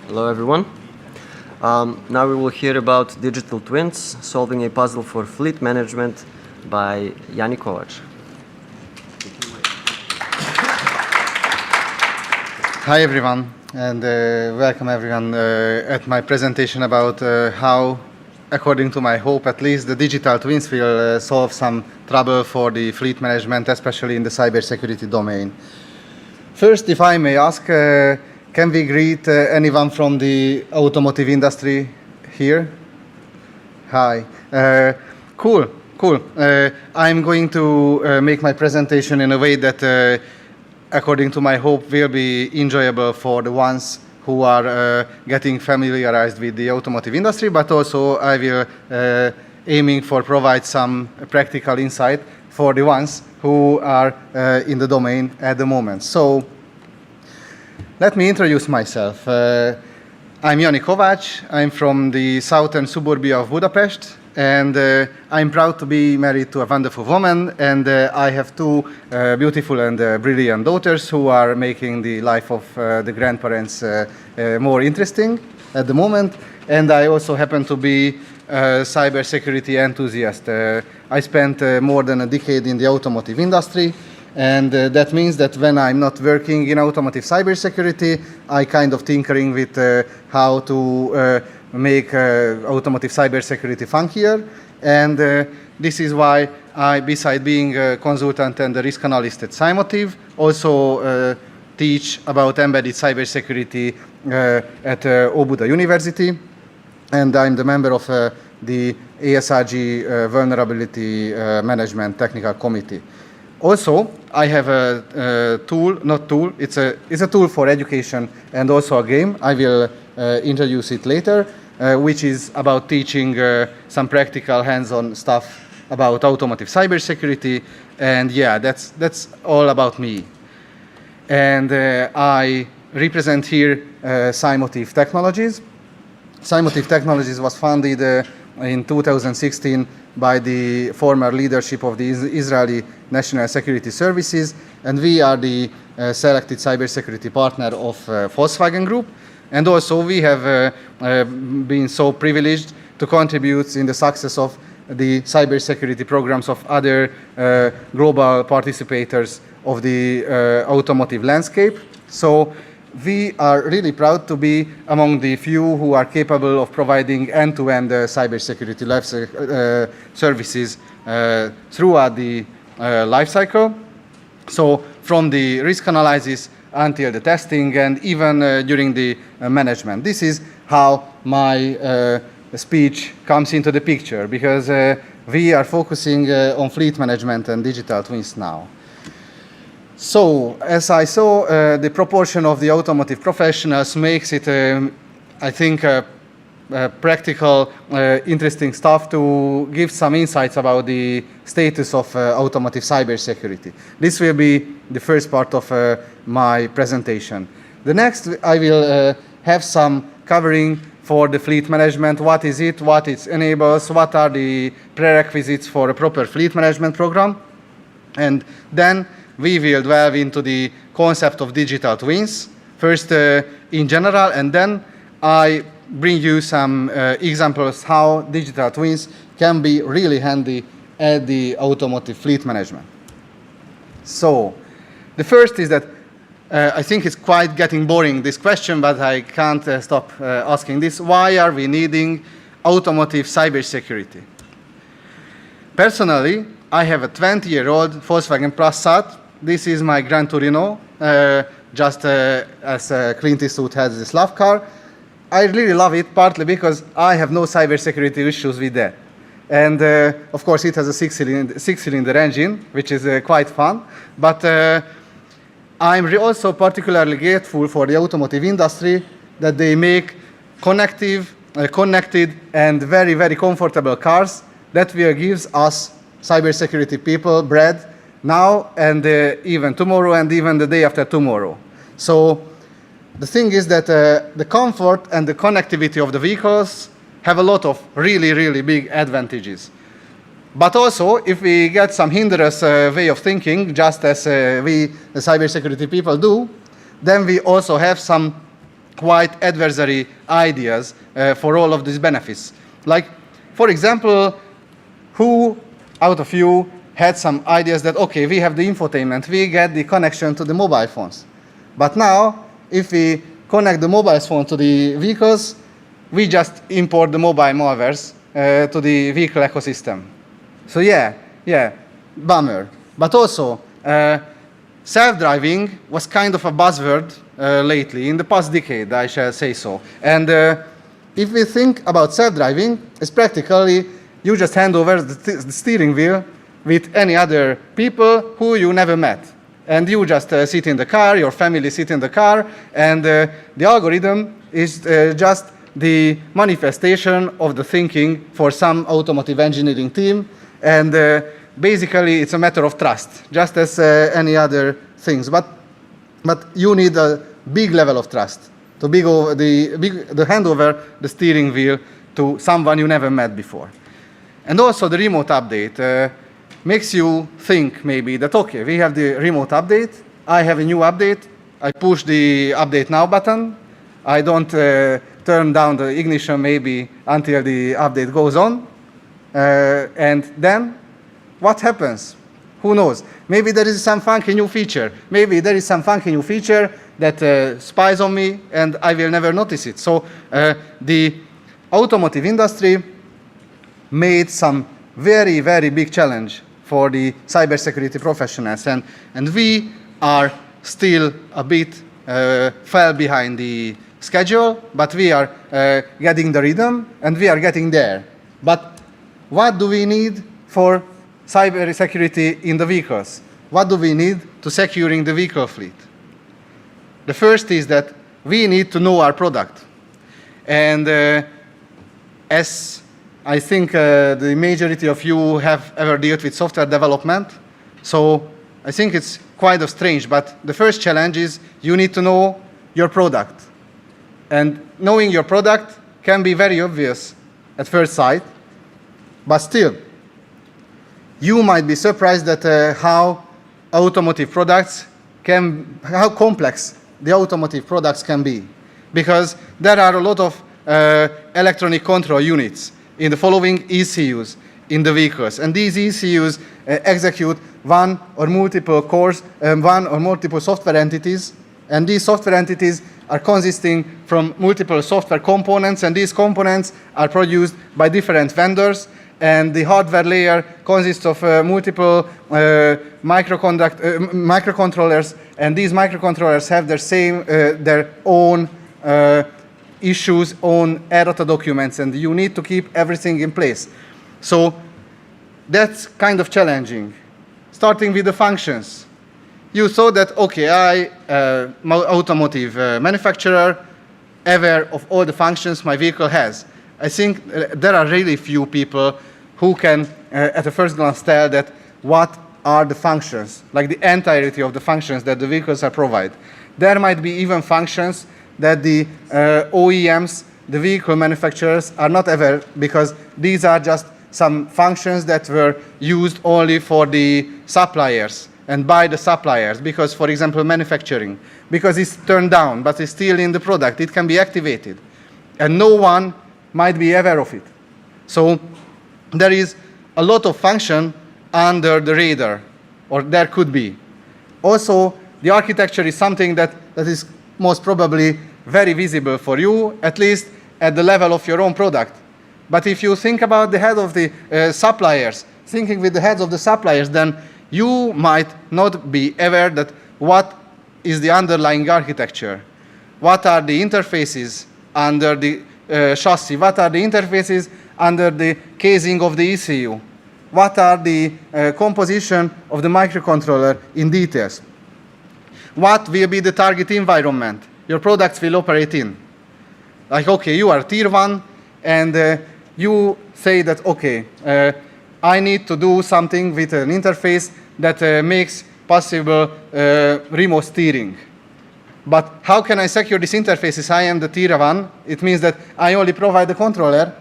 Hello everyone. Now we will hear about digital twins, solving a puzzle for fleet management by Jani Kovacs. Hi everyone, and welcome everyone at my presentation about how, according to my hope at least, the digital twins will solve some trouble for the fleet management, especially in the cybersecurity domain. First, if I may ask, can we greet anyone from the automotive industry here? Hi. Cool. I'm going to make my presentation in a way that, according to my hope, will be enjoyable for the ones who are getting familiarized with the automotive industry, but also I will aiming for provide some practical insight for the ones who are in the domain at the moment. So, let me introduce myself. I'm Jani Kovacs. I'm from the southern suburbia of Budapest, and I'm proud to be married to a wonderful woman, and I have two beautiful and brilliant daughters who are making the life of the grandparents more interesting at the moment. And I also happen to be a cybersecurity enthusiast. I spent more than a decade in the automotive industry. And that means that when I'm not working in automotive cybersecurity, I kind of tinkering with how to make automotive cybersecurity funkier. And this is why I, beside being a consultant and a risk analyst at Cymotive, also teach about embedded cybersecurity at Óbuda University. And I'm the member of the ASRG Vulnerability Management Technical Committee. Also, I have a tool, it's a tool for education and also a game. I will introduce it later, which is about teaching some practical hands-on stuff about automotive cybersecurity. And yeah, that's all about me. And I represent here Cymotive Technologies. Cymotive Technologies was founded in 2016 by the former leadership of the Israeli National Security Services, and we are the selected cybersecurity partner of Volkswagen Group. And also we have been so privileged to contribute in the success of the cybersecurity programs of other global participators of the automotive landscape. So we are really proud to be among the few who are capable of providing end-to-end cybersecurity life services throughout the life cycle. So from the risk analysis until the testing and even during the management. This is how my speech comes into the picture, because we are focusing on fleet management and digital twins now. So, as I saw, the proportion of the automotive professionals makes it, I think, practical, interesting stuff to give some insights about the status of automotive cybersecurity. This will be the first part of my presentation. The next, I will have some covering for the fleet management. What is it? What it enables? What are the prerequisites for a proper fleet management program? And then we will delve into the concept of digital twins, first in general, and then I bring you some examples how digital twins can be really handy at the automotive fleet management. So, the first is that I think it's quite getting boring, this question, but I can't stop asking this. Why are we needing automotive cybersecurity? Personally, I have a 20-year-old Volkswagen Passat. This is my Gran Torino, just as Clint Eastwood has this love car. I really love it, partly because I have no cybersecurity issues with that. And of course, it has a six-cylinder engine, which is quite fun. But I'm also particularly grateful for the automotive industry that they make connected and very, very comfortable cars that will give us cybersecurity people bread now and even tomorrow and even the day after tomorrow. So the thing is that the comfort and the connectivity of the vehicles have a lot of really, really big advantages. But also, if we get some hinderous way of thinking, just as we, the cybersecurity people, do, then we also have some quite adversary ideas for all of these benefits. Like, for example, who out of you had some ideas that, okay, we have the infotainment, we get the connection to the mobile phones. But now, if we connect the mobile phone to the vehicles, we just import the mobile malwares to the vehicle ecosystem. So yeah, bummer. But also, self-driving was kind of a buzzword lately, in the past decade, I shall say so. And if we think about self-driving, it's practically you just hand over the steering wheel with any other people who you never met. And you just sit in the car, your family sit in the car, and the algorithm is just the manifestation of the thinking for some automotive engineering team. And basically, it's a matter of trust, just as any other things. But you need a big level of trust to hand over the steering wheel to someone you never met before. And also the remote update makes you think maybe that, okay, we have the remote update, I have a new update, I push the update now button, I don't turn down the ignition maybe until the update goes on, and then what happens? Who knows? Maybe there is some funky new feature. Maybe there is some funky new feature that spies on me and I will never notice it. So the automotive industry made some very, very big challenge for the cybersecurity professionals. And we are still a bit fell behind the schedule, but we are getting the rhythm and we are getting there. But what do we need for cybersecurity in the vehicles? What do we need to securing the vehicle fleet? The first is that we need to know our product. And as I think the majority of you have ever dealt with software development, so I think it's quite strange, but the first challenge is you need to know your product. And knowing your product can be very obvious at first sight, but still, you might be surprised at how complex the automotive products can be. Because there are a lot of electronic control units in the following ECUs in the vehicles. And these ECUs execute one or multiple cores, one or multiple software entities. And these software entities are consisting from multiple software components, and these components are produced by different vendors. And the hardware layer consists of multiple microcontrollers, and these microcontrollers have their own issues, own errata documents, and you need to keep everything in place. So that's kind of challenging. Starting with the functions. You thought that, okay, automotive manufacturer, aware of all the functions my vehicle has. I think there are really few people who can, at a first glance, tell that what are the functions, like the entirety of the functions that the vehicles are provided. There might be even functions that the OEMs, the vehicle manufacturers, are not aware, because these are just some functions that were used only for the suppliers and by the suppliers, because, for example, manufacturing, because it's turned down, but it's still in the product, it can be activated. And no one might be aware of it. So there is a lot of function under the radar, or there could be. Also, the architecture is something that is most probably very visible for you, at least at the level of your own product. But if you think about the head of the suppliers, thinking with the heads of the suppliers, then you might not be aware that what is the underlying architecture. What are the interfaces under the chassis? What are the interfaces under the casing of the ECU? What are the composition of the microcontroller in details? What will be the target environment your products will operate in? Like, okay, you are tier 1, and you say that, okay, I need to do something with an interface that makes possible remote steering. But how can I secure this interface if I am the tier 1? It means that I only provide the controller.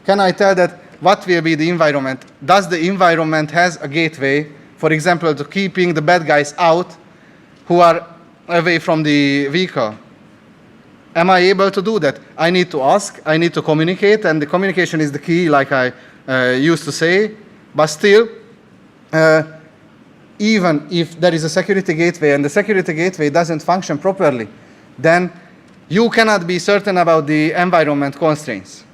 Can I tell that what will be the environment? Does the environment has a gateway, for example, to keeping the bad guys out who are away from the vehicle? Am I able to do that? I need to ask, I need to communicate, and the communication is the key, like I used to say. But still, even if there is a security gateway and the security gateway doesn't function properly, then you cannot be certain about the environment constraints.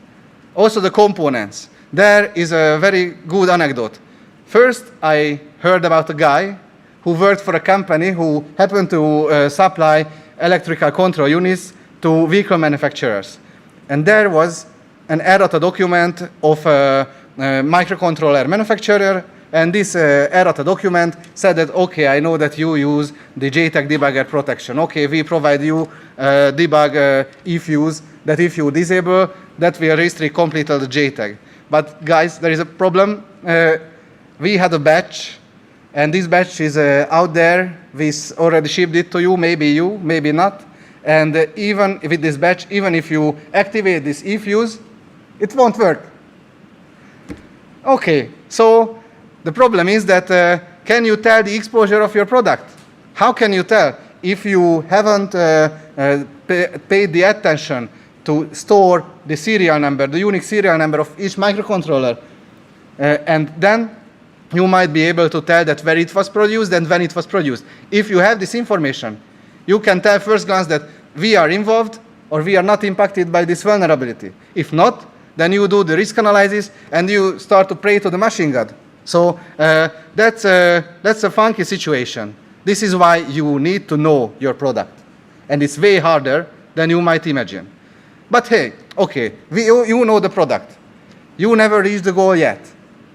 Also the components. There is a very good anecdote. First, I heard about a guy who worked for a company who happened to supply electrical control units to vehicle manufacturers. And there was an errata document of a microcontroller manufacturer, and this errata document said that, okay, I know that you use the JTAG debugger protection. Okay, we provide you debug if use, that if you disable, that will restrict completely the JTAG. But guys, there is a problem. We had a batch, and this batch is out there. We already shipped it to you, maybe not. And even with this batch, even if you activate this if use, it won't work. Okay, so the problem is that can you tell the exposure of your product? How can you tell if you haven't paid the attention to store the serial number, the unique serial number of each microcontroller? And then you might be able to tell that where it was produced and when it was produced. If you have this information, you can tell first glance that we are involved or we are not impacted by this vulnerability. If not, then you do the risk analysis and you start to pray to the machine god. So that's a funky situation. This is why you need to know your product. And it's way harder than you might imagine. But hey, okay, you know the product. You never reached the goal yet.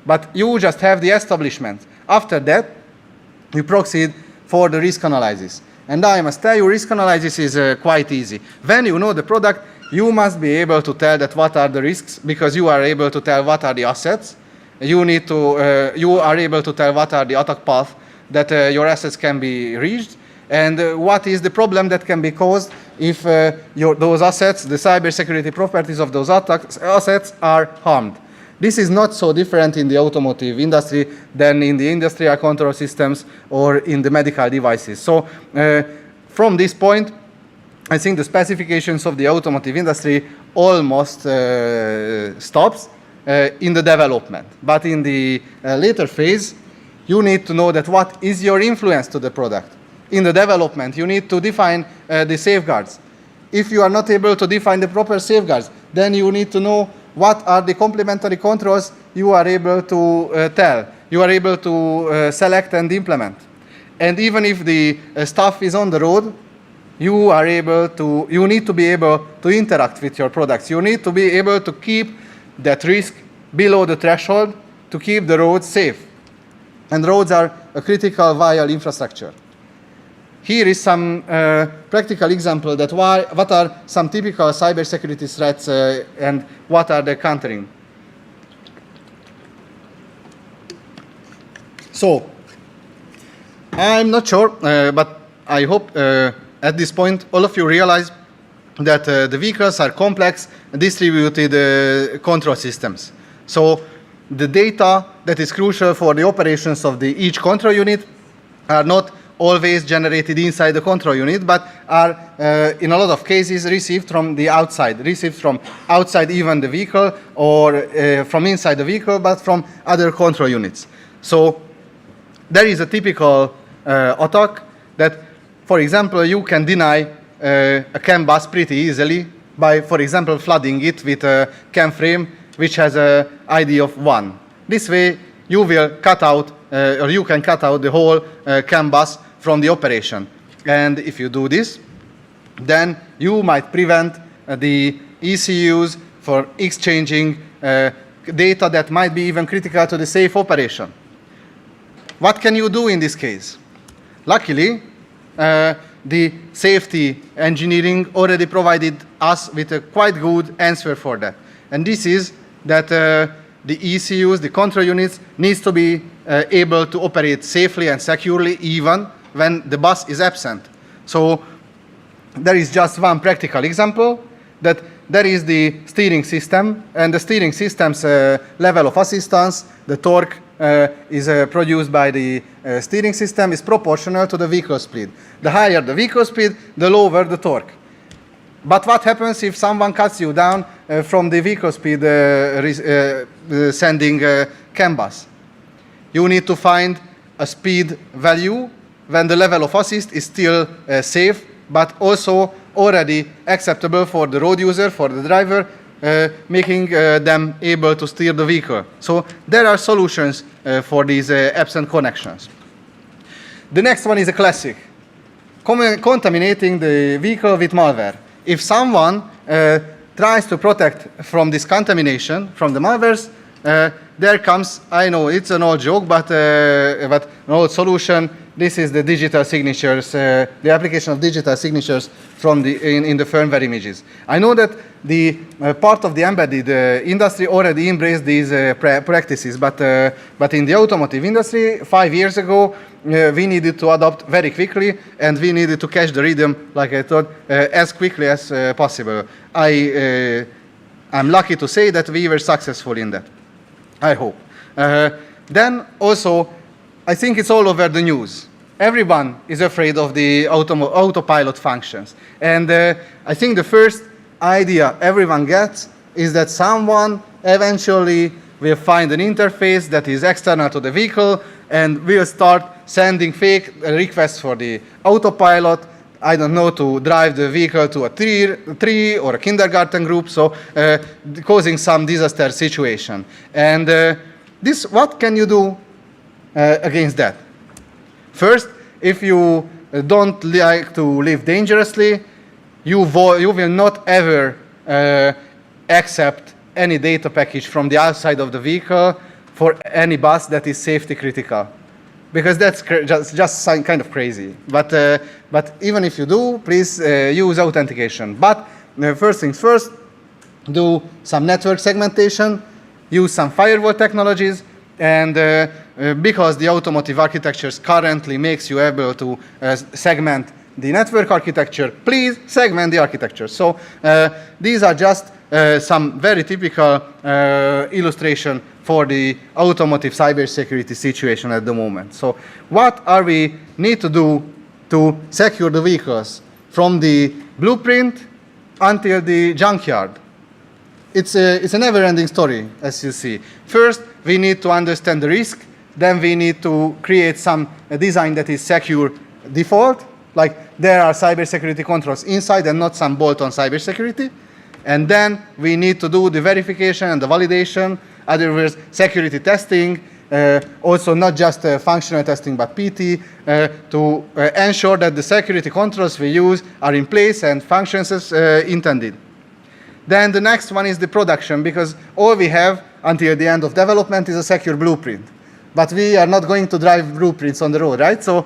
But you just have the establishment. After that, you proceed for the risk analysis. And I must tell you, risk analysis is quite easy. When you know the product, you must be able to tell that what are the risks, because you are able to tell what are the assets. You are able to tell what are the attack paths that your assets can be reached, and what is the problem that can be caused if those assets, the cybersecurity properties of those assets are harmed. This is not so different in the automotive industry than in the industrial control systems or in the medical devices. So from this point, I think the specifications of the automotive industry almost stops in the development. But in the later phase, you need to know that what is your influence to the product. In the development, you need to define the safeguards. If you are not able to define the proper safeguards, then you need to know what are the complementary controls you are able to tell. You are able to select and implement. And even if the stuff is on the road, you need to be able to interact with your products. You need to be able to keep that risk below the threshold to keep the roads safe. And roads are a critical vital infrastructure. Here is some practical example that what are some typical cybersecurity threats and what are they countering. So, I'm not sure, but I hope at this point all of you realize that the vehicles are complex distributed control systems. So, the data that is crucial for the operations of each control unit are not always generated inside the control unit, but are in a lot of cases received from the outside, received from outside even the vehicle, or from inside the vehicle, but from other control units. So there is a typical attack that, for example, you can deny a CAN bus pretty easily by, for example, flooding it with a CAN frame which has an ID of 1. This way you will cut out, or you can cut out the whole CAN bus from the operation. And if you do this, then you might prevent the ECUs for exchanging data that might be even critical to the safe operation. What can you do in this case? Luckily, the safety engineering already provided us with a quite good answer for that. And this is that the ECUs, the control units, needs to be able to operate safely and securely even when the bus is absent. So there is just one practical example, that there is the steering system, and the steering system's level of assistance, the torque is produced by the steering system, is proportional to the vehicle speed. The higher the vehicle speed, the lower the torque. But what happens if someone cuts you down from the vehicle speed sending CAN bus? You need to find a speed value when the level of assist is still safe, but also already acceptable for the road user, for the driver, making them able to steer the vehicle. So there are solutions for these absent connections. The next one is a classic. Contaminating the vehicle with malware. If someone tries to protect from this contamination, from the malwares, there comes, I know it's an old joke, but an old solution. This is the digital signatures, the application of digital signatures from in the firmware images. I know that the part of the embedded industry already embraced these practices, but in the automotive industry, 5 years ago, we needed to adopt very quickly, and we needed to catch the rhythm, like I thought, as quickly as possible. I'm lucky to say that we were successful in that. I hope. Then also, I think it's all over the news. Everyone is afraid of the autopilot functions. And I think the first idea everyone gets is that someone eventually will find an interface that is external to the vehicle and will start sending fake requests for the autopilot, I don't know, to drive the vehicle to a tree or a kindergarten group, so causing some disaster situation. And what can you do against that? First, if you don't like to live dangerously, you will not ever accept any data package from the outside of the vehicle for any bus that is safety critical. Because that's just kind of crazy. But even if you do, please use authentication. But first things first, do some network segmentation, use some firewall technologies, and because the automotive architectures currently makes you able to segment the network architecture, please segment the architecture. So these are just some very typical illustration for the automotive cybersecurity situation at the moment. So what are we need to do to secure the vehicles from the blueprint until the junkyard? It's a never-ending story, as you see. First, we need to understand the risk. Then we need to create some design that is secure default, like there are cybersecurity controls inside and not some bolt-on cybersecurity. And then we need to do the verification and the validation, other words, security testing, also not just functional testing, but PT, to ensure that the security controls we use are in place and functions as intended. Then the next one is the production, because all we have until the end of development is a secure blueprint. But we are not going to drive blueprints on the road, right? So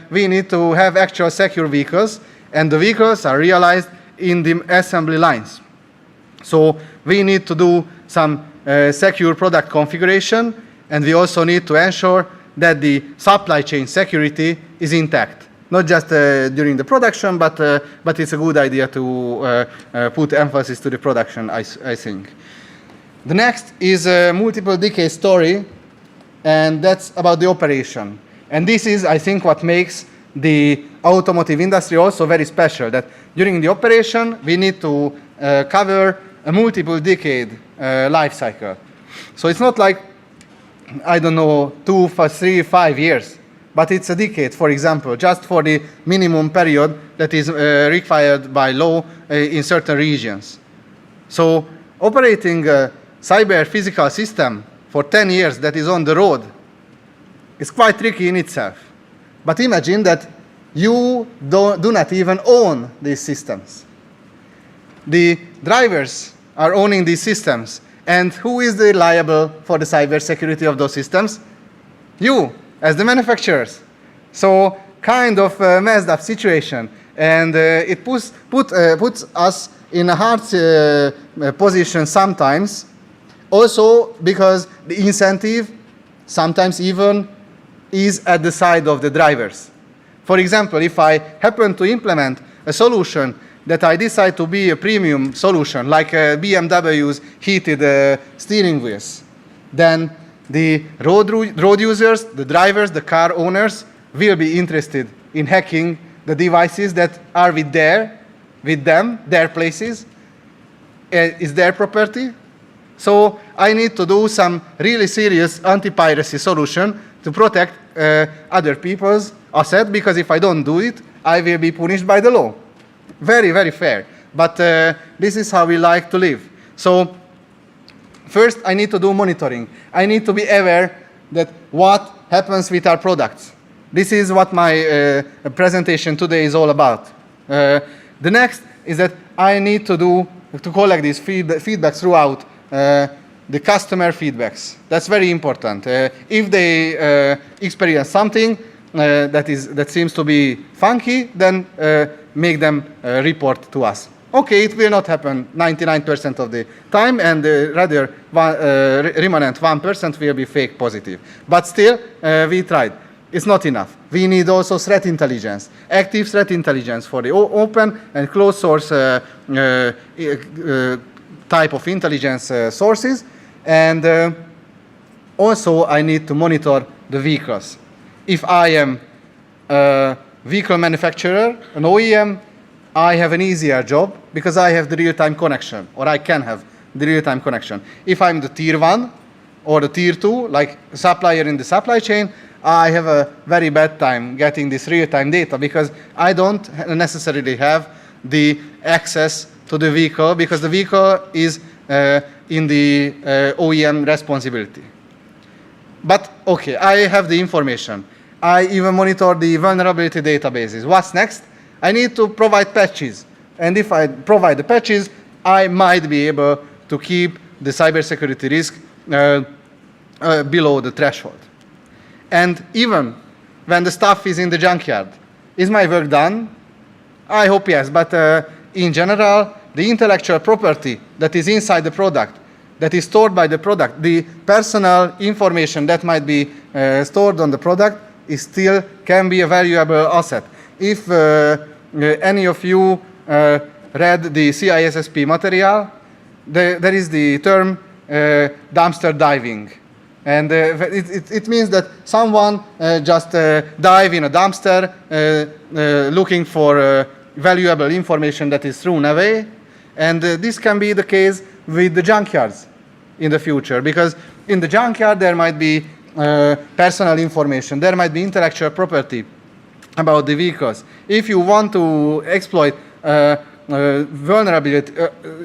we need to have actual secure vehicles, and the vehicles are realized in the assembly lines. So we need to do some secure product configuration, and we also need to ensure that the supply chain security is intact. Not just during the production, but it's a good idea to put emphasis to the production, I think. The next is a multiple decade story, and that's about the operation. And this is, I think, what makes the automotive industry also very special, that during the operation, we need to cover a multiple decade life cycle. So it's not like, I don't know, 2, 3, 5 years, but it's a decade, for example, just for the minimum period that is required by law in certain regions. So operating a cyber physical system for 10 years that is on the road is quite tricky in itself. But imagine that you do not even own these systems. The drivers are owning these systems. And who is liable for the cyber security of those systems? You, as the manufacturers. So kind of a messed up situation. And it puts us in a hard position sometimes. Also because the incentive sometimes even is at the side of the drivers. For example, if I happen to implement a solution that I decide to be a premium solution, like BMW's heated steering wheels, then the road users, the drivers, the car owners will be interested in hacking the devices that are with there with them, their places, is their property. So I need to do some really serious anti-piracy solution to protect other people's assets, because if I don't do it, I will be punished by the law. Very, very fair. But this is how we like to live. So first, I need to do monitoring. I need to be aware that what happens with our products. This is what my presentation today is all about. The next is that I need to collect these feedback throughout the customer feedbacks. That's very important. If they experience something that seems to be funky, then make them report to us. Okay, it will not happen 99% of the time, and rather remnant 1% will be fake positive. But still, we tried. It's not enough. We need also threat intelligence, active threat intelligence for the open and closed source type of intelligence sources. And also, I need to monitor the vehicles. If I am a vehicle manufacturer, an OEM, I have an easier job because I have the real-time connection, or I can have the real-time connection. If I'm the tier 1 or the tier 2, like supplier in the supply chain, I have a very bad time getting this real-time data because I don't necessarily have the access to the vehicle, because the vehicle is in the OEM responsibility. But okay, I have the information. I even monitor the vulnerability databases. What's next? I need to provide patches. And if I provide the patches, I might be able to keep the cybersecurity risk below the threshold. And even when the stuff is in the junkyard, is my work done? I hope yes, but in general, the intellectual property that is inside the product, that is stored by the product, the personal information that might be stored on the product, is still can be a valuable asset. If any of you read the CISSP material, there is the term dumpster diving. And it means that someone just dive in a dumpster looking for valuable information that is thrown away. And this can be the case with the junkyards in the future, because in the junkyard there might be personal information, there might be intellectual property about the vehicles. If you want to exploit vulnerability,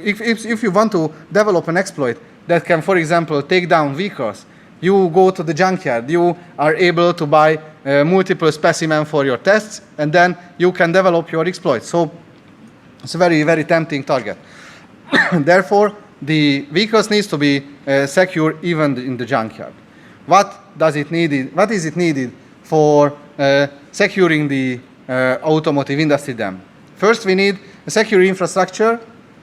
if you want to develop an exploit that can, for example, take down vehicles, you go to the junkyard, you are able to buy multiple specimens for your tests, and then you can develop your exploit. So it's a very, very tempting target. Therefore, the vehicles needs to be secure even in the junkyard. What is it needed for securing the automotive industry then? First, we need a secure infrastructure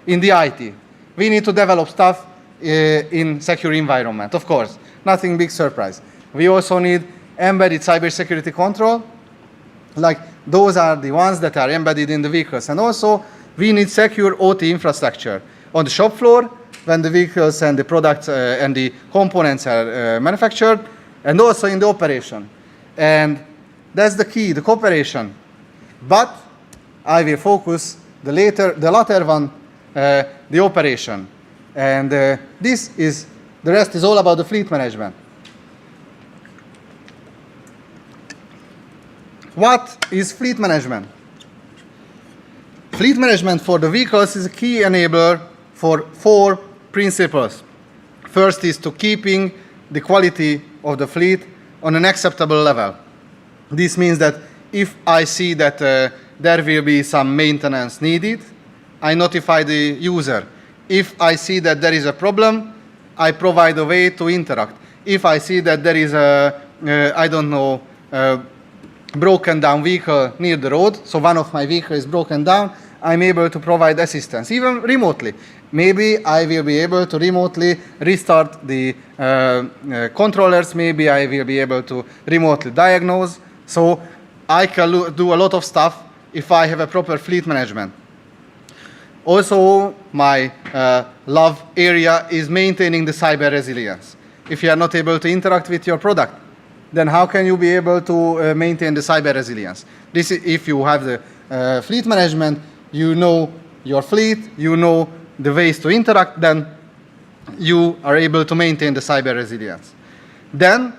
in the IT. We need to develop stuff in secure environment, of course. Nothing big surprise. We also need embedded cybersecurity control, like those are the ones that are embedded in the vehicles. And also, we need secure OT infrastructure on the shop floor when the vehicles and the products and the components are manufactured, and also in the operation. And that's the key, the cooperation. But I will focus the latter one, the operation. And the rest is all about the fleet management. What is fleet management? Fleet management for the vehicles is a key enabler for 4 principles. First is to keeping the quality of the fleet on an acceptable level. This means that if I see that there will be some maintenance needed, I notify the user. If I see that there is a problem, I provide a way to interact. If I see that there is a, broken down vehicle near the road, so one of my vehicles is broken down, I'm able to provide assistance, even remotely. Maybe I will be able to remotely restart the controllers, maybe I will be able to remotely diagnose. So I can do a lot of stuff if I have a proper fleet management. Also, my love area is maintaining the cyber resilience. If you are not able to interact with your product, then how can you be able to maintain the cyber resilience? This is, if you have the fleet management, you know your fleet, you know the ways to interact, then you are able to maintain the cyber resilience. Then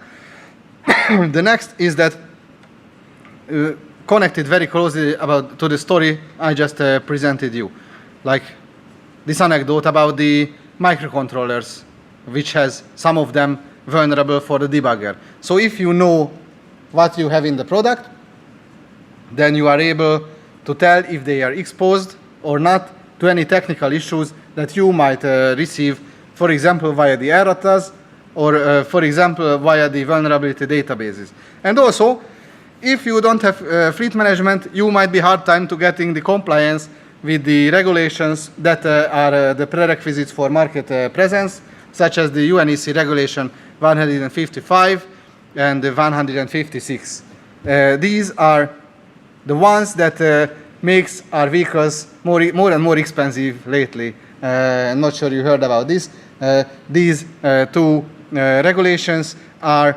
the next is that connected very closely to the story I just presented you. Like this anecdote about the microcontrollers, which has some of them vulnerable for the debugger. So if you know what you have in the product, then you are able to tell if they are exposed or not to any technical issues that you might receive, for example, via the erratas, or for example, via the vulnerability databases. And also, if you don't have fleet management, you might be hard time to getting the compliance with the regulations that are the prerequisites for market presence, such as the UNEC regulation 155 and the 156. These are the ones that makes our vehicles more and more expensive lately. I'm not sure you heard about this. These two regulations are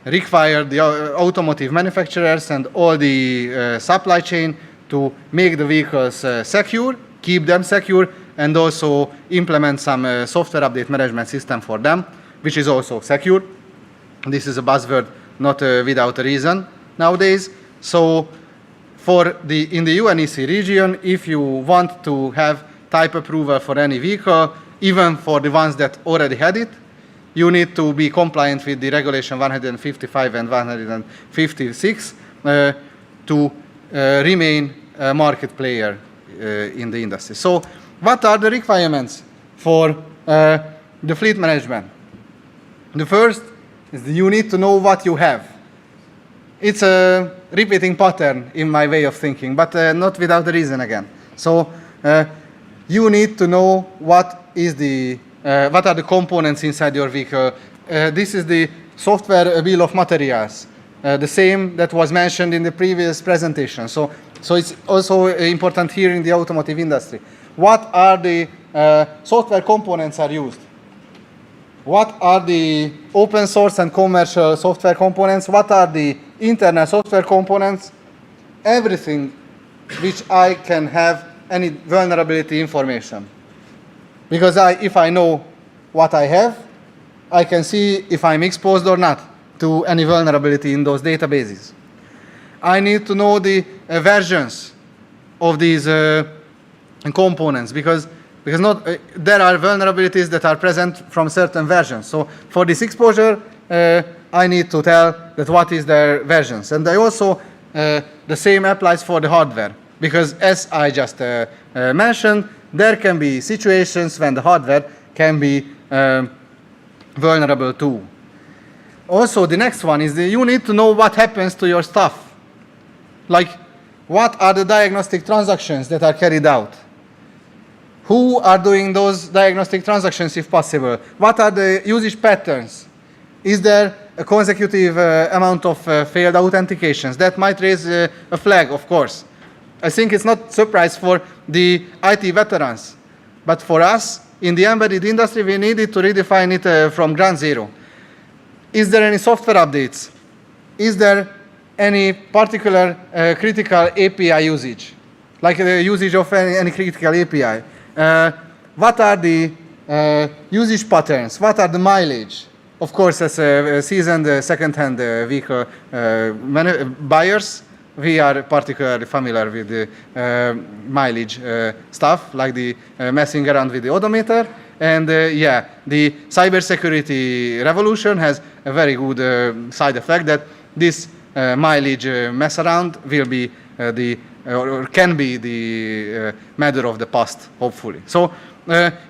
require the automotive manufacturers and all the supply chain to make the vehicles secure, keep them secure, and also implement some software update management system for them, which is also secure. This is a buzzword not without a reason nowadays. So in the UNEC region, if you want to have type approval for any vehicle, even for the ones that already had it, you need to be compliant with the regulation 155 and 156 to remain a market player in the industry. So what are the requirements for the fleet management? The first is that you need to know what you have. It's a repeating pattern in my way of thinking, but not without a reason again. So you need to know what are the components inside your vehicle. This is the software bill of materials, the same that was mentioned in the previous presentation. So it's also important here in the automotive industry. What are the software components are used? What are the open source and commercial software components? What are the internal software components? Everything which I can have any vulnerability information. Because if I know what I have, I can see if I'm exposed or not to any vulnerability in those databases. I need to know the versions of these components because there are vulnerabilities that are present from certain versions. So for this exposure, I need to tell that what is their versions. And I also, the same applies for the hardware. Because as I just mentioned, there can be situations when the hardware can be vulnerable too. Also, the next one is that you need to know what happens to your stuff. Like, what are the diagnostic transactions that are carried out? Who are doing those diagnostic transactions if possible? What are the usage patterns? Is there a consecutive amount of failed authentications? That might raise a flag, of course. I think it's not a surprise for the IT veterans. But for us, in the embedded industry, we needed to redefine it from ground zero. Is there any software updates? Is there any particular critical API usage? Like the usage of any critical API? What are the usage patterns? What are the mileage? Of course, as a seasoned second-hand vehicle buyers, we are particularly familiar with the mileage stuff, like the messing around with the odometer. And yeah, the cybersecurity revolution has a very good side effect that this mileage mess around will be or can be the matter of the past, hopefully. So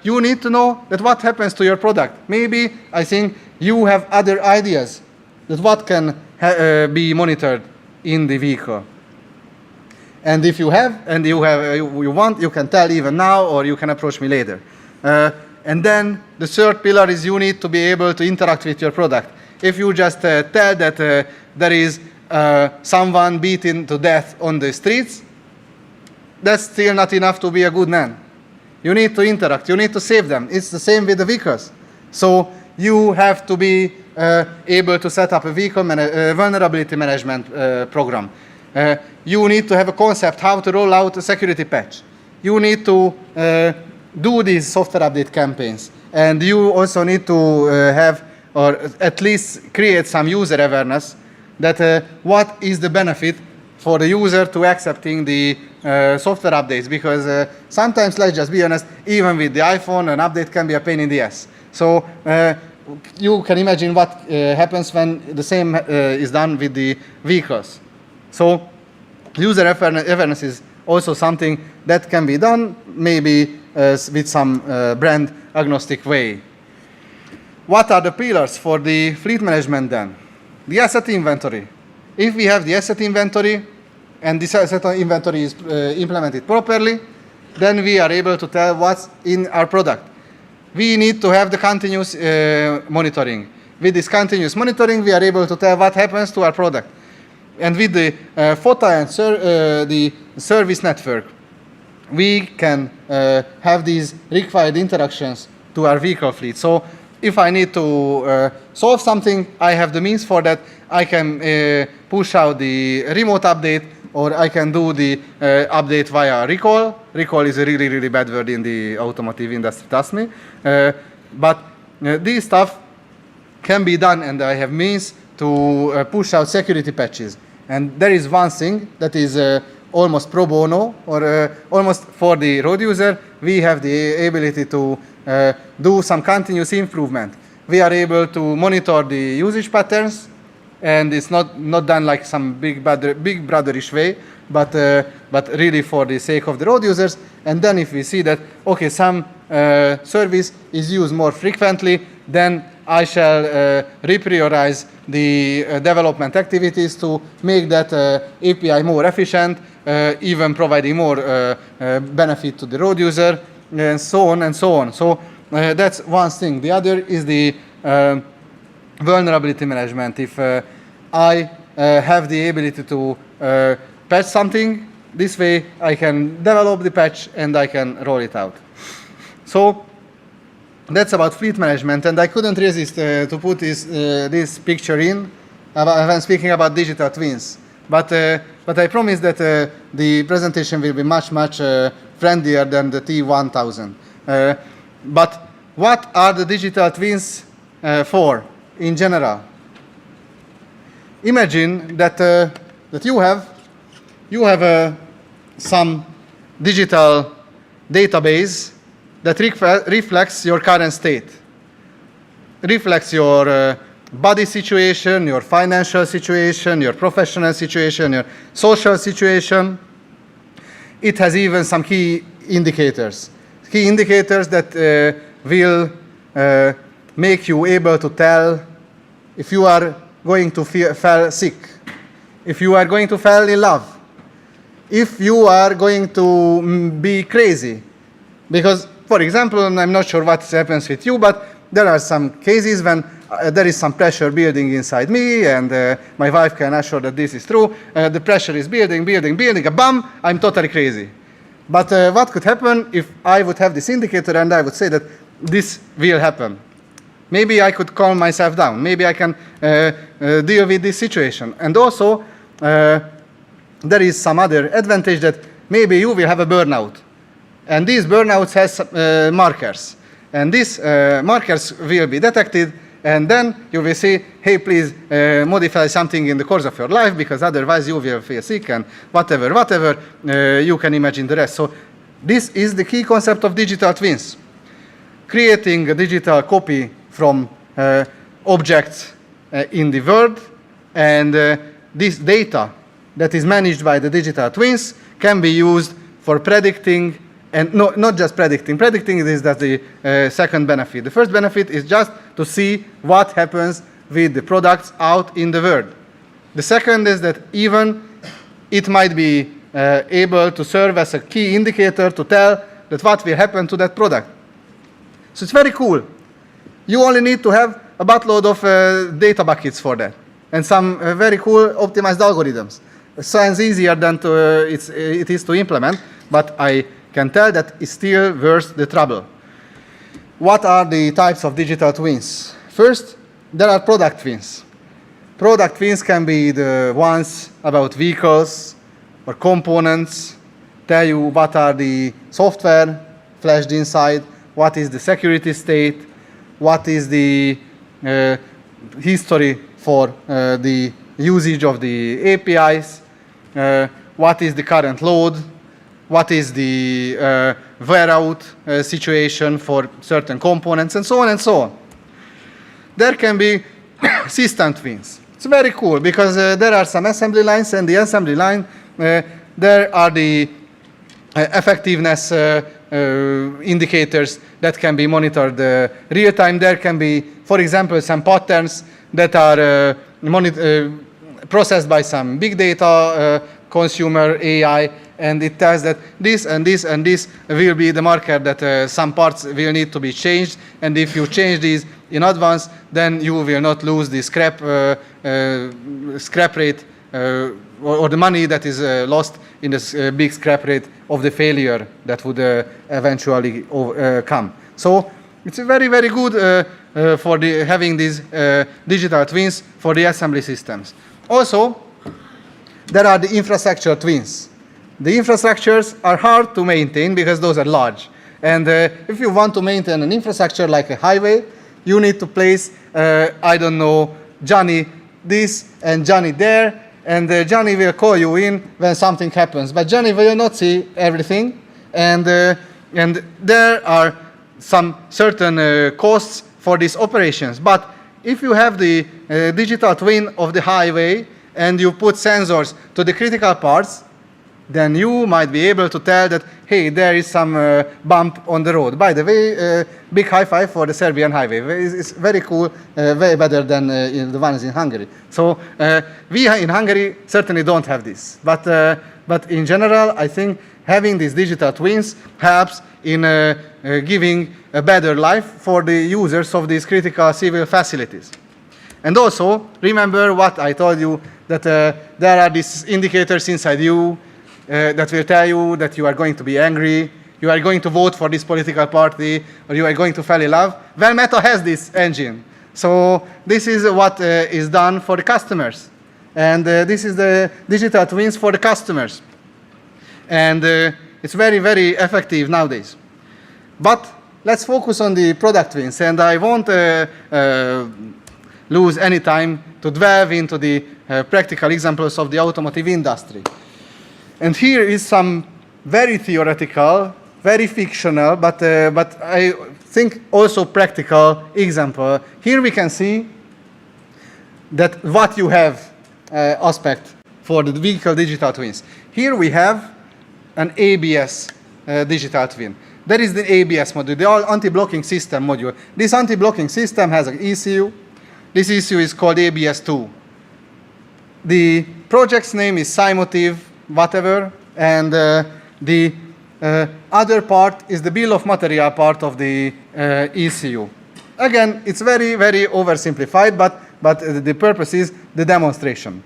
you need to know that what happens to your product. Maybe, I think, you have other ideas that what can be monitored in the vehicle. And if you have, and you want, you can tell even now, or you can approach me later. And then the third pillar is you need to be able to interact with your product. If you just tell that there is someone beaten to death on the streets, that's still not enough to be a good man. You need to interact. You need to save them. It's the same with the vehicles. So you have to be able to set up a vehicle vulnerability management program. You need to have a concept how to roll out a security patch. you need to do these software update campaigns. And you also need to have, or at least create some user awareness that what is the benefit for the user to accepting the software updates. Because sometimes, let's just be honest, even with the iPhone, an update can be a pain in the ass. So you can imagine what happens when the same is done with the vehicles. So user awareness is also something that can be done, maybe with some brand agnostic way. What are the pillars for the fleet management then? The asset inventory. If we have the asset inventory and this asset inventory is implemented properly, then we are able to tell what's in our product. We need to have the continuous monitoring. With this continuous monitoring, we are able to tell what happens to our product. And with the FOTA and the service network, we can have these required interactions to our vehicle fleet. So if I need to solve something, I have the means for that. I can push out the remote update, or I can do the update via recall. Recall is a really, really bad word in the automotive industry, trust me. But this stuff can be done, and I have means to push out security patches. And there is one thing that is almost pro bono, or almost for the road user. We have the ability to do some continuous improvement. We are able to monitor the usage patterns, and it's not done like some big brotherish way, but really for the sake of the road users. And then if we see that, okay, some service is used more frequently, then I shall reprioritize the development activities to make that API more efficient, even providing more benefit to the road user, and so on and so on. So that's one thing. The other is the vulnerability management. If I have the ability to patch something, this way I can develop the patch and I can roll it out. So that's about fleet management, and I couldn't resist to put this picture in when speaking about digital twins. But I promise that the presentation will be much friendlier than the T1000. But what are the digital twins for in general? Imagine that you have some digital database that reflects your current state, reflects your body situation, your financial situation, your professional situation, your social situation. It has even some key indicators that will make you able to tell if you are going to fall sick, if you are going to fall in love, if you are going to be crazy. Because, for example, I'm not sure what happens with you, but there are some cases when there is some pressure building inside me, and my wife can assure that this is true. The pressure is building, a bam, I'm totally crazy. But what could happen if I would have this indicator and I would say that this will happen? Maybe I could calm myself down. Maybe I can deal with this situation. And also, there is some other advantage that maybe you will have a burnout. And these burnouts has markers. And these markers will be detected, and then you will say, hey, please modify something in the course of your life, because otherwise you will feel sick, and whatever, you can imagine the rest. So this is the key concept of digital twins. Creating a digital copy from objects in the world, and this data that is managed by the digital twins can be used for predicting. And not just predicting. Predicting is that the second benefit. The first benefit is just to see what happens with the products out in the world. The second is that even it might be able to serve as a key indicator to tell that what will happen to that product. So it's very cool. You only need to have a buttload of data buckets for that, and some very cool optimized algorithms. It sounds easier than it is to implement, but I can tell that it's still worth the trouble. What are the types of digital twins? First, there are product twins. Product twins can be the ones about vehicles or components tell you what are the software flashed inside, what is the security state, what is the history for the usage of the APIs, what is the current load, what is the wear out situation for certain components, and so on and so on. There can be system twins. It's very cool because there are some assembly lines, and the assembly line, there are the effectiveness indicators that can be monitored real time. There can be, for example, some patterns that are processed by some big data consumer AI, and it tells that this and this and this will be the marker that some parts will need to be changed, and if you change these in advance, then you will not lose the scrap rate or the money that is lost in this big scrap rate of the failure that would eventually come. So it's very, very good for having these digital twins for the assembly systems. Also, there are the infrastructure twins. The infrastructures are hard to maintain because those are large. And if you want to maintain an infrastructure like a highway, you need to place, I don't know, Jani this and Jani there, and Jani will call you in when something happens. But Jani will not see everything, and there are some certain costs for these operations. But if you have the digital twin of the highway and you put sensors to the critical parts, then you might be able to tell that, hey, there is some bump on the road. By the way, big high five for the Serbian highway. It's very cool, way better than the ones in Hungary. So we in Hungary certainly don't have this. But in general, I think having these digital twins helps in giving a better life for the users of these critical civil facilities. And also, remember what I told you, that there are these indicators inside you that will tell you that you are going to be angry, you are going to vote for this political party, or you are going to fall in love. Well, Meta has this engine. So this is what is done for the customers. And this is the digital twins for the customers. And it's very, very effective nowadays. But let's focus on the product twins. And I won't lose any time to delve into the practical examples of the automotive industry. And here is some very theoretical, very fictional, but I think also practical example. Here we can see that what you have aspect for the vehicle digital twins. Here we have an ABS digital twin. That is the ABS module, the anti-blocking system module. This anti-blocking system has an ECU. This ECU is called ABS2. The project's name is Simotive, whatever, and the other part is the bill of material part of the ECU. Again, it's very, very oversimplified, but the purpose is the demonstration.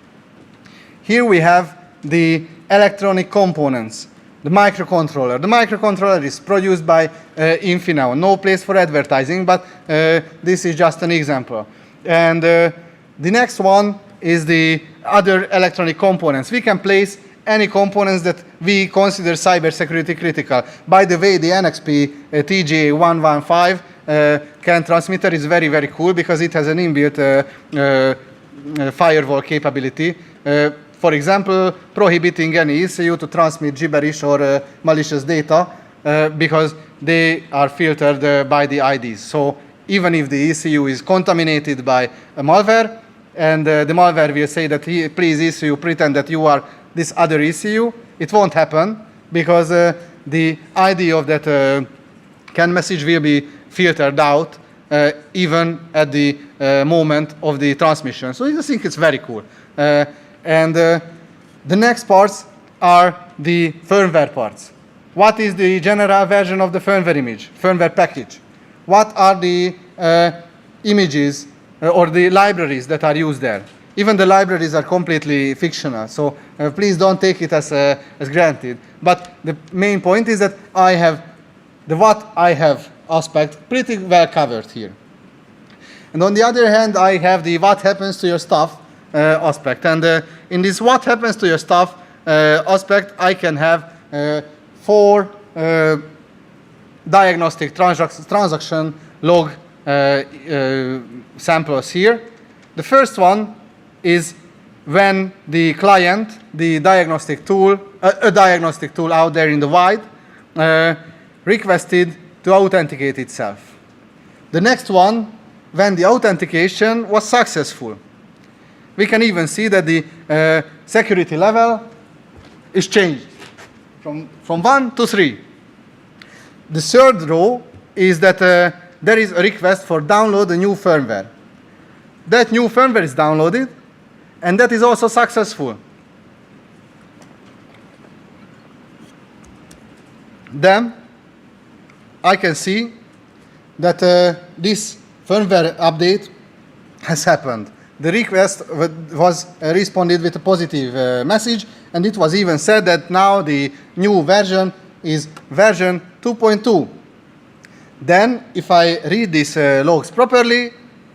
Here we have the electronic components, the microcontroller. The microcontroller is produced by Infineo. No place for advertising, but this is just an example. And the next one is the other electronic components. We can place any components that we consider cybersecurity critical. By the way, the NXP TJ115 CAN transmitter is very, very cool because it has an inbuilt firewall capability. For example, prohibiting any ECU to transmit gibberish or malicious data because they are filtered by the IDs. So even if the ECU is contaminated by a malware, and the malware will say that, please ECU, pretend that you are this other ECU, it won't happen because the ID of that CAN message will be filtered out even at the moment of the transmission. So I think it's very cool. And the next parts are the firmware parts. What is the general version of the firmware image, firmware package? What are the images or the libraries that are used there? Even the libraries are completely fictional, so please don't take it as granted. But the main point is that I have the what I have aspect pretty well covered here. And on the other hand, I have the what happens to your stuff aspect. And in this what happens to your stuff aspect, I can have 4 diagnostic transaction log samples here. The first one is when the client, the diagnostic tool, a diagnostic tool out there in the wild, requested to authenticate itself. The next one, when the authentication was successful. We can even see that the security level is changed from 1 to 3. The third row is that there is a request for download a new firmware. That new firmware is downloaded, and that is also successful. Then I can see that this firmware update has happened. The request was responded with a positive message, and it was even said that now the new version is version 2.2. Then, if I read these logs properly,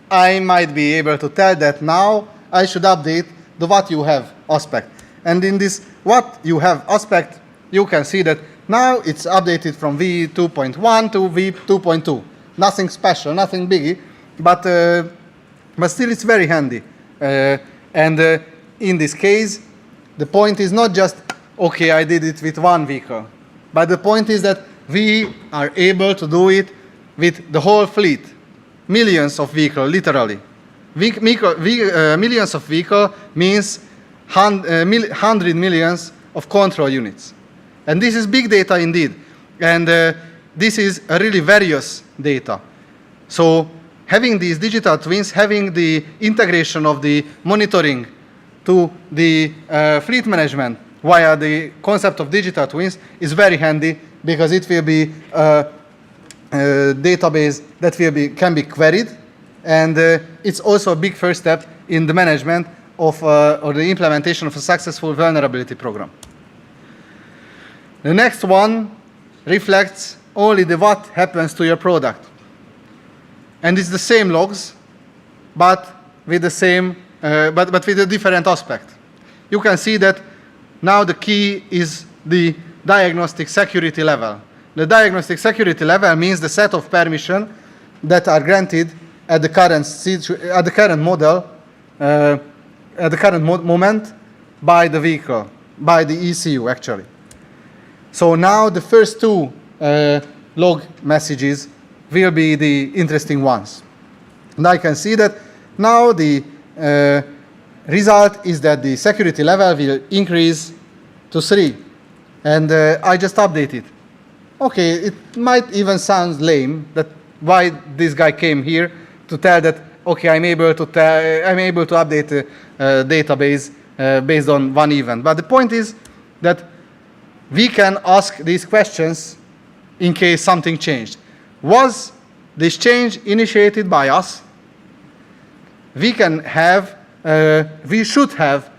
I might be able to tell that now I should update the what you have aspect. And in this what you have aspect, you can see that now it's updated from v2.1 to v2.2. Nothing special, nothing biggie, but still it's very handy. In this case, the point is not just, okay, I did it with one vehicle, but the point is that we are able to do it with the whole fleet. Millions of vehicles, literally. Millions of vehicles means 100 millions of control units. And this is big data indeed. And this is a really various data. So having these digital twins, having the integration of the monitoring to the fleet management via the concept of digital twins is very handy, because it will be a database that can be queried, and it's also a big first step in the management of or the implementation of a successful vulnerability program. The next one reflects only the what happens to your product. And it's the same logs, but with the same, but with a different aspect. You can see that now the key is the diagnostic security level. The diagnostic security level means the set of permissions that are granted at the current model, at the current moment by the vehicle, by the ECU actually. So now the first two log messages will be the interesting ones. And I can see that now the result is that the security level will increase to 3. And I just update it. Okay, it might even sound lame that why this guy came here to tell that, okay, I'm able to update the database based on one event. But the point is that we can ask these questions in case something changed. Was this change initiated by us? We can have, we should have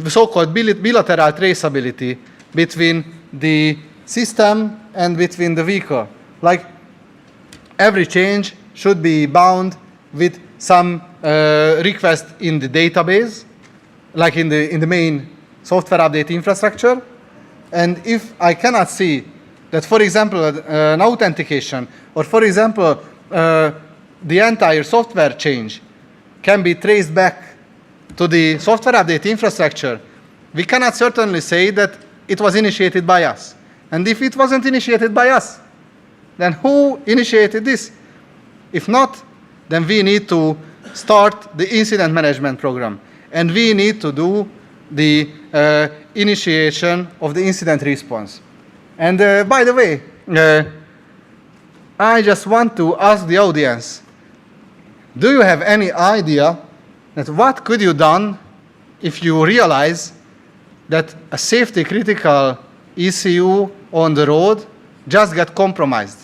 so-called bilateral traceability between the system and between the vehicle. Like every change should be bound with some request in the database, like in the main software update infrastructure. And if I cannot see that, for example, an authentication, or for example, the entire software change can be traced back to the software update infrastructure, we cannot certainly say that it was initiated by us. And if it wasn't initiated by us, then who initiated this? If not, then we need to start the incident management program. And we need to do the initiation of the incident response. And by the way, I just want to ask the audience, do you have any idea that what could you done if you realize that a safety critical ECU on the road just got compromised?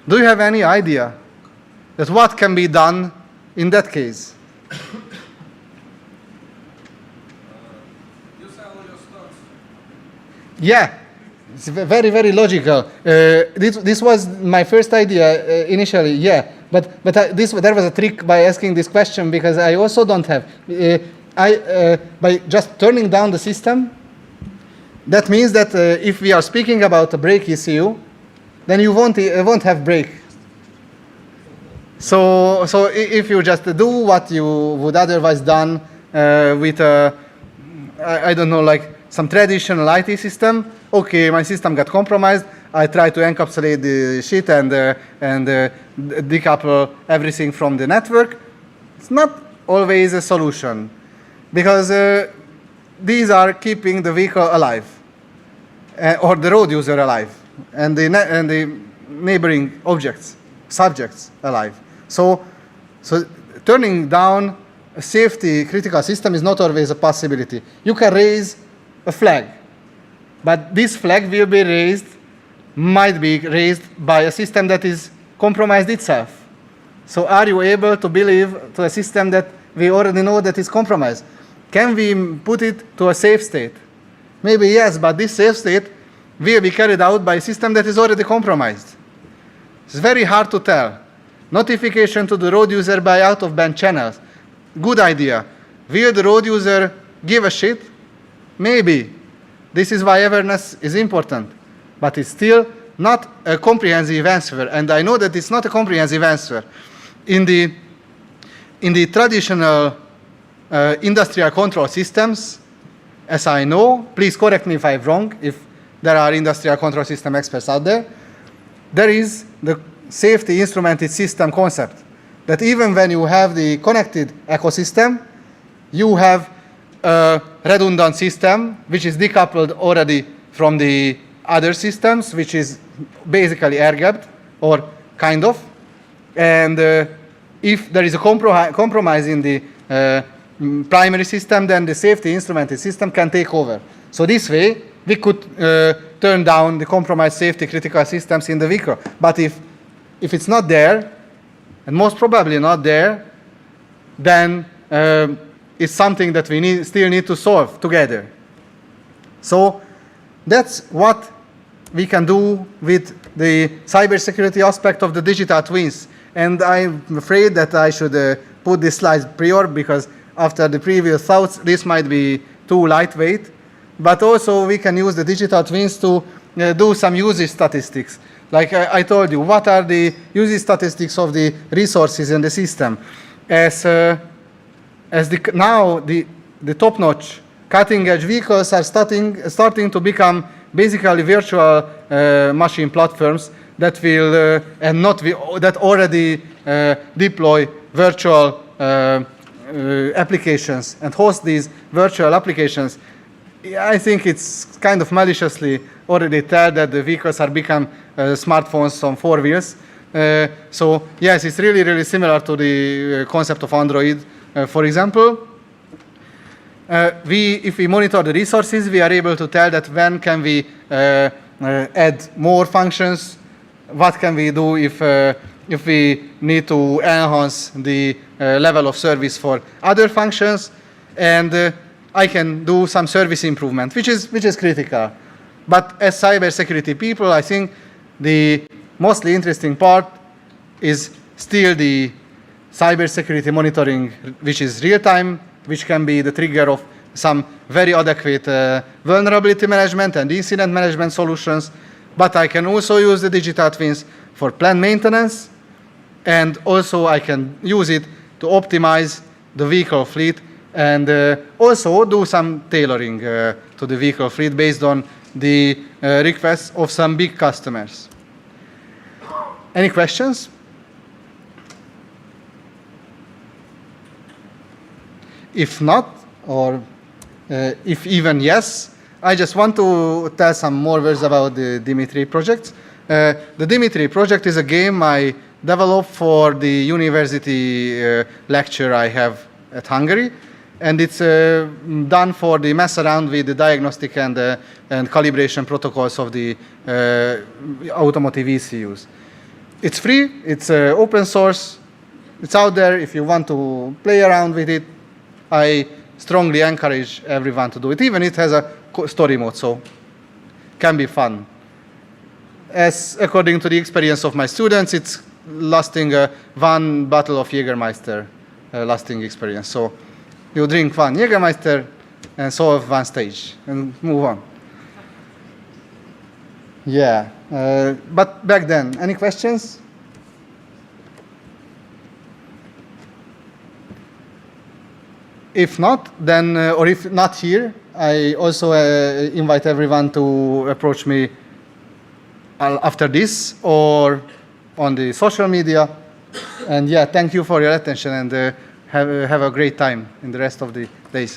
Do you have any idea that what can be done in that case? You sell your stocks. Yeah, it's very, very logical. This was my first idea initially, yeah. But there was a trick by asking this question, because I also don't have. By just turning down the system, That means that if we are speaking about a brake ECU, then you won't have brake. So if you just do what you would otherwise done with I don't know, like some traditional IT system, okay, my system got compromised, I try to encapsulate the shit and decouple everything from the network. It's not always a solution, because these are keeping the vehicle alive, or the road user alive, and the neighboring subjects alive. So turning down a safety critical system is not always a possibility. You can raise a flag, but this flag might be raised by a system that is compromised itself. So are you able to believe to a system that we already know that is compromised? Can we put it to a safe state? Maybe yes, but this safe state will be carried out by a system that is already compromised. It's very hard to tell. Notification to the road user by out-of-band channels. Good idea. Will the road user give a shit? Maybe. This is why awareness is important. But it's still not a comprehensive answer. And I know that it's not a comprehensive answer. In the traditional industrial control systems, as I know, please correct me if I'm wrong, if there are industrial control system experts out there, there is the safety instrumented system concept, that even when you have the connected ecosystem, you have a redundant system which is decoupled already from the other systems, which is basically air-gapped, or kind of. And if there is a compromise in the primary system, then the safety instrumented system can take over. So this way, we could turn down the compromised safety critical systems in the vehicle. But if it's not there, and most probably not there, then it's something that we still need to solve together. So that's what we can do with the cybersecurity aspect of the digital twins. And I'm afraid that I should put this slide prior, because after the previous thoughts, this might be too lightweight. But also we can use the digital twins to do some usage statistics. Like I told you, what are the usage statistics of the resources in the system? Now the top-notch cutting-edge vehicles are starting to become basically virtual machine platforms that will that already deploy virtual applications and host these virtual applications. I think it's kind of maliciously already tell that the vehicles are become smartphones on 4 wheels. So yes, it's really, really similar to the concept of Android, for example. If we monitor the resources, we are able to tell that when can we add more functions, what can we do if we need to enhance the level of service for other functions, and I can do some service improvement, which is critical. But as cybersecurity people, I think the mostly interesting part is still the cybersecurity monitoring, which is real-time, which can be the trigger of some very adequate vulnerability management and incident management solutions. But I can also use the digital twins for planned maintenance, and also I can use it to optimize the vehicle fleet, and also do some tailoring to the vehicle fleet based on the requests of some big customers. Any questions? If not, or if even yes, I just want to tell some more words about the Dimitri project. The Dimitri project is a game I developed for the university lecture I have at Hungary. And it's done for the mess around with the diagnostic and calibration protocols of the automotive ECUs. It's free, it's open source, it's out there. If you want to play around with it, I strongly encourage everyone to do it. Even it has a story mode, so can be fun. As according to the experience of my students, it's lasting one bottle of Jägermeister lasting experience. So you drink one Jägermeister and solve one stage and move on. Yeah, but back then, any questions? If not, then, or if not here, I also invite everyone to approach me after this or on the social media. And yeah, thank you for your attention, and have a great time in the rest of the days.